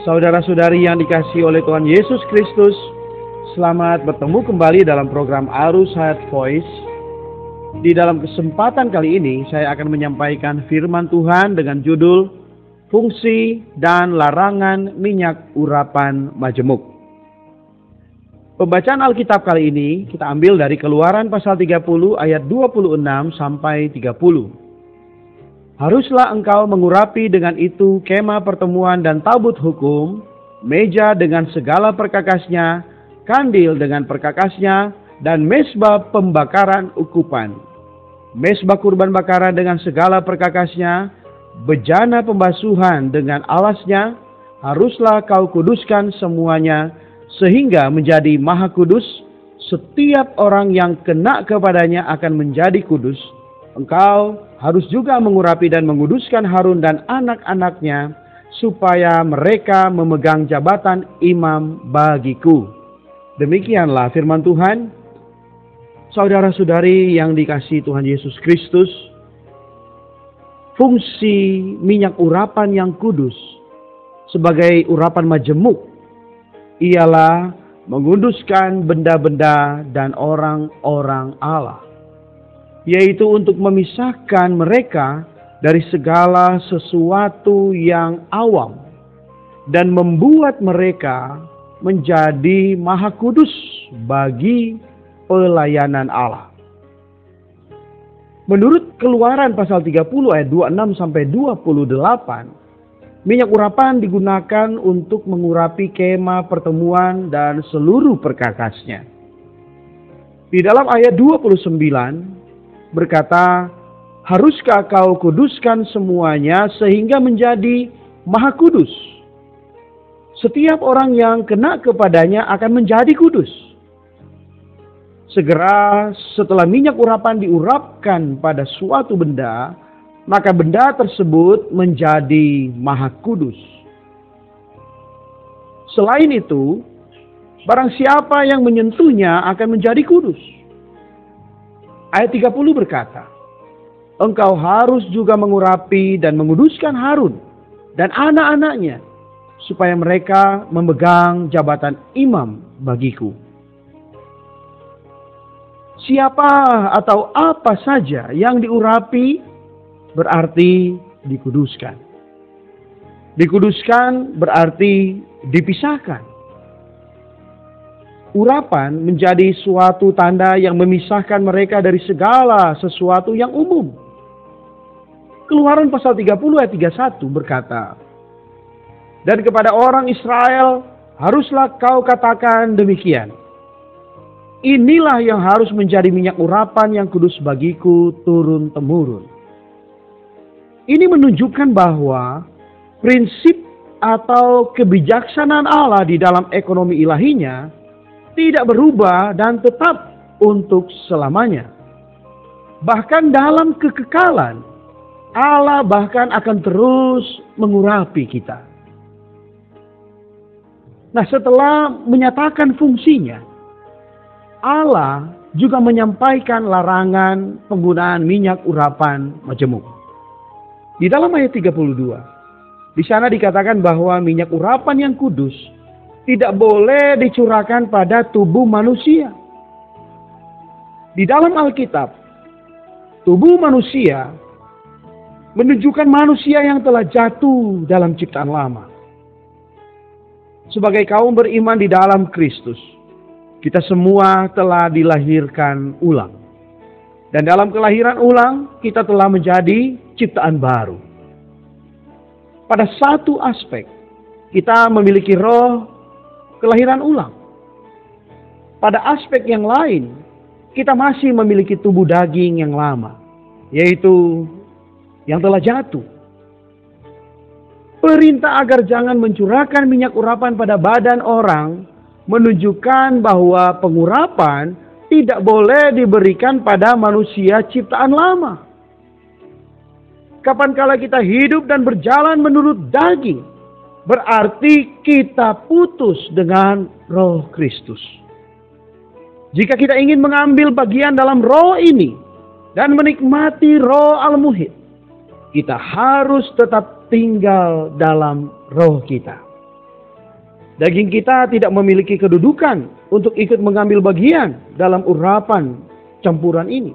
Saudara-saudari yang dikasihi oleh Tuhan Yesus Kristus, selamat bertemu kembali dalam program Arus Hayat Voice. Di dalam kesempatan kali ini, saya akan menyampaikan firman Tuhan dengan judul Fungsi dan Larangan Minyak Urapan Majemuk. Pembacaan Alkitab kali ini kita ambil dari Keluaran pasal 30 ayat 26 sampai 30. Haruslah engkau mengurapi dengan itu kemah pertemuan dan tabut hukum, meja dengan segala perkakasnya, kandil dengan perkakasnya, dan mezbah pembakaran ukupan. Mezbah kurban bakaran dengan segala perkakasnya, bejana pembasuhan dengan alasnya, haruslah kau kuduskan semuanya, sehingga menjadi maha kudus. Setiap orang yang kena kepadanya akan menjadi kudus. Engkau harus juga mengurapi dan menguduskan Harun dan anak-anaknya, supaya mereka memegang jabatan imam bagiku. Demikianlah firman Tuhan. Saudara-saudari yang dikasihi Tuhan Yesus Kristus, fungsi minyak urapan yang kudus sebagai urapan majemuk ialah menguduskan benda-benda dan orang-orang Allah, yaitu untuk memisahkan mereka dari segala sesuatu yang awam dan membuat mereka menjadi maha kudus bagi pelayanan Allah. Menurut Keluaran pasal 30 ayat 26 sampai 28, minyak urapan digunakan untuk mengurapi kemah pertemuan dan seluruh perkakasnya. Di dalam ayat 29 berkata, haruskah kau kuduskan semuanya sehingga menjadi maha kudus. Setiap orang yang kena kepadanya akan menjadi kudus. Segera setelah minyak urapan diurapkan pada suatu benda, maka benda tersebut menjadi maha kudus. Selain itu, barang siapa yang menyentuhnya akan menjadi kudus. Ayat 30 berkata, engkau harus juga mengurapi dan menguduskan Harun dan anak-anaknya, supaya mereka memegang jabatan imam bagiku. Siapa atau apa saja yang diurapi berarti dikuduskan. Dikuduskan berarti dipisahkan. Urapan menjadi suatu tanda yang memisahkan mereka dari segala sesuatu yang umum. Keluaran pasal 30 ayat 31 berkata, dan kepada orang Israel haruslah kau katakan demikian. Inilah yang harus menjadi minyak urapan yang kudus bagiku turun-temurun. Ini menunjukkan bahwa prinsip atau kebijaksanaan Allah di dalam ekonomi ilahinya tidak berubah dan tetap untuk selamanya. Bahkan dalam kekekalan, Allah bahkan akan terus mengurapi kita. Nah, setelah menyatakan fungsinya, Allah juga menyampaikan larangan penggunaan minyak urapan majemuk. Di dalam ayat 32, di sana dikatakan bahwa minyak urapan yang kudus tidak boleh dicurahkan pada tubuh manusia. Di dalam Alkitab, tubuh manusia menunjukkan manusia yang telah jatuh dalam ciptaan lama. Sebagai kaum beriman di dalam Kristus, kita semua telah dilahirkan ulang. Dan dalam kelahiran ulang, kita telah menjadi ciptaan baru. Pada satu aspek, kita memiliki roh kelahiran ulang. Pada aspek yang lain, kita masih memiliki tubuh daging yang lama, yaitu yang telah jatuh. Perintah agar jangan mencurahkan minyak urapan pada badan orang menunjukkan bahwa pengurapan tidak boleh diberikan pada manusia ciptaan lama. Kapankala kita hidup dan berjalan menurut daging, berarti kita putus dengan roh Kristus. Jika kita ingin mengambil bagian dalam roh ini dan menikmati roh al-muhid, kita harus tetap tinggal dalam roh kita. Daging kita tidak memiliki kedudukan untuk ikut mengambil bagian dalam urapan campuran ini.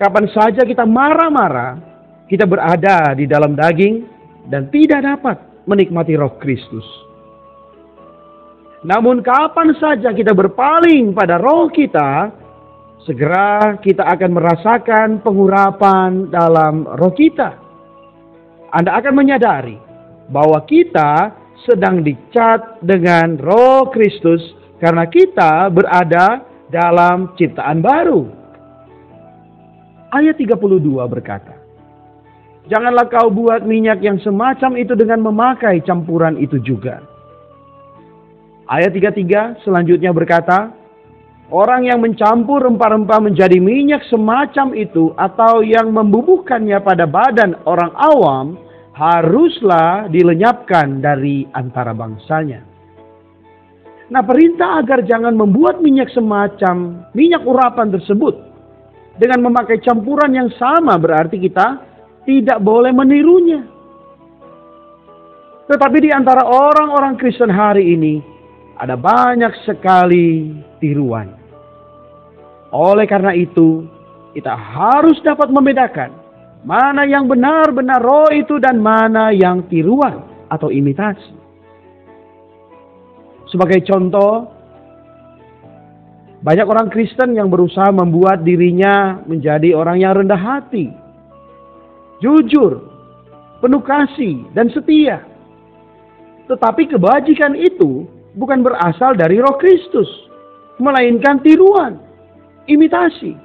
Kapan saja kita marah-marah, kita berada di dalam daging dan tidak dapat menikmati roh Kristus. Namun kapan saja kita berpaling pada roh kita, segera kita akan merasakan pengurapan dalam roh kita. Anda akan menyadari bahwa kita sedang dicat dengan roh Kristus karena kita berada dalam ciptaan baru. Ayat 32 berkata, "Janganlah kau buat minyak yang semacam itu dengan memakai campuran itu juga." Ayat 33 selanjutnya berkata, "Orang yang mencampur rempah-rempah menjadi minyak semacam itu atau yang membubuhkannya pada badan orang awam, haruslah dilenyapkan dari antara bangsanya." Nah, perintah agar jangan membuat minyak semacam minyak urapan tersebut dengan memakai campuran yang sama berarti kita tidak boleh menirunya. Tetapi di antara orang-orang Kristen hari ini ada banyak sekali tiruan. Oleh karena itu, kita harus dapat membedakan mana yang benar-benar roh itu dan mana yang tiruan atau imitasi. Sebagai contoh, banyak orang Kristen yang berusaha membuat dirinya menjadi orang yang rendah hati, jujur, penuh kasih, dan setia. Tetapi kebajikan itu bukan berasal dari roh Kristus, melainkan tiruan, imitasi.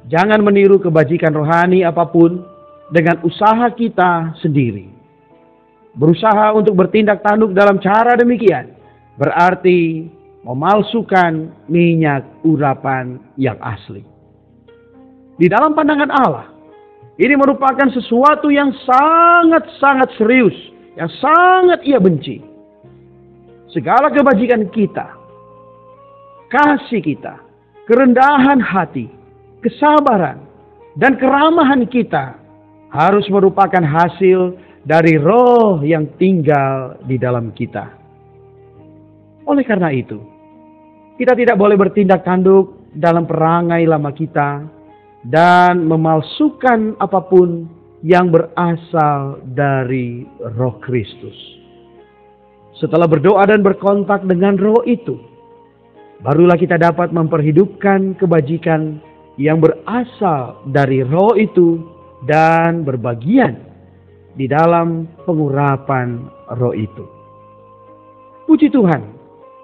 Jangan meniru kebajikan rohani apapun dengan usaha kita sendiri. Berusaha untuk bertindak tanduk dalam cara demikian berarti memalsukan minyak urapan yang asli. Di dalam pandangan Allah, ini merupakan sesuatu yang sangat-sangat serius, yang sangat Ia benci. Segala kebajikan kita, kasih kita, kerendahan hati, kesabaran, dan keramahan kita harus merupakan hasil dari roh yang tinggal di dalam kita. Oleh karena itu, kita tidak boleh bertindak tanduk dalam perangai lama kita dan memalsukan apapun yang berasal dari roh Kristus. Setelah berdoa dan berkontak dengan roh itu, barulah kita dapat memperhidupkan kebajikan yang berasal dari roh itu dan berbagian di dalam pengurapan roh itu. Puji Tuhan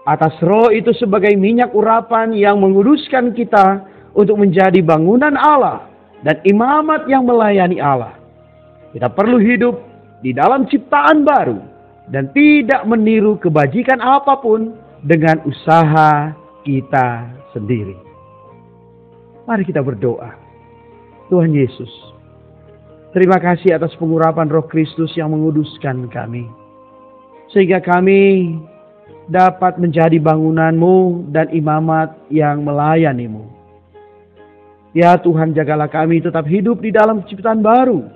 atas roh itu sebagai minyak urapan yang menguduskan kita untuk menjadi bangunan Allah dan imamat yang melayani Allah. Kita perlu hidup di dalam ciptaan baru dan tidak meniru kebajikan apapun dengan usaha kita sendiri. Mari kita berdoa. Tuhan Yesus, terima kasih atas pengurapan roh Kristus yang menguduskan kami. Sehingga kami dapat menjadi bangunan-Mu dan imamat yang melayani-Mu. Ya Tuhan, jagalah kami tetap hidup di dalam ciptaan baru.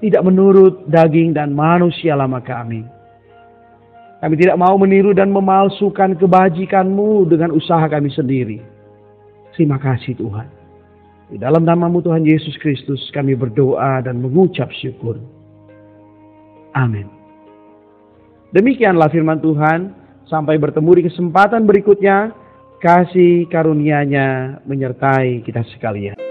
Tidak menurut daging dan manusia lama kami. Kami tidak mau meniru dan memalsukan kebajikan-Mu dengan usaha kami sendiri. Terima kasih Tuhan. Di dalam nama-Mu Tuhan Yesus Kristus kami berdoa dan mengucap syukur. Amin. Demikianlah firman Tuhan. Sampai bertemu di kesempatan berikutnya. Kasih karunia-Nya menyertai kita sekalian.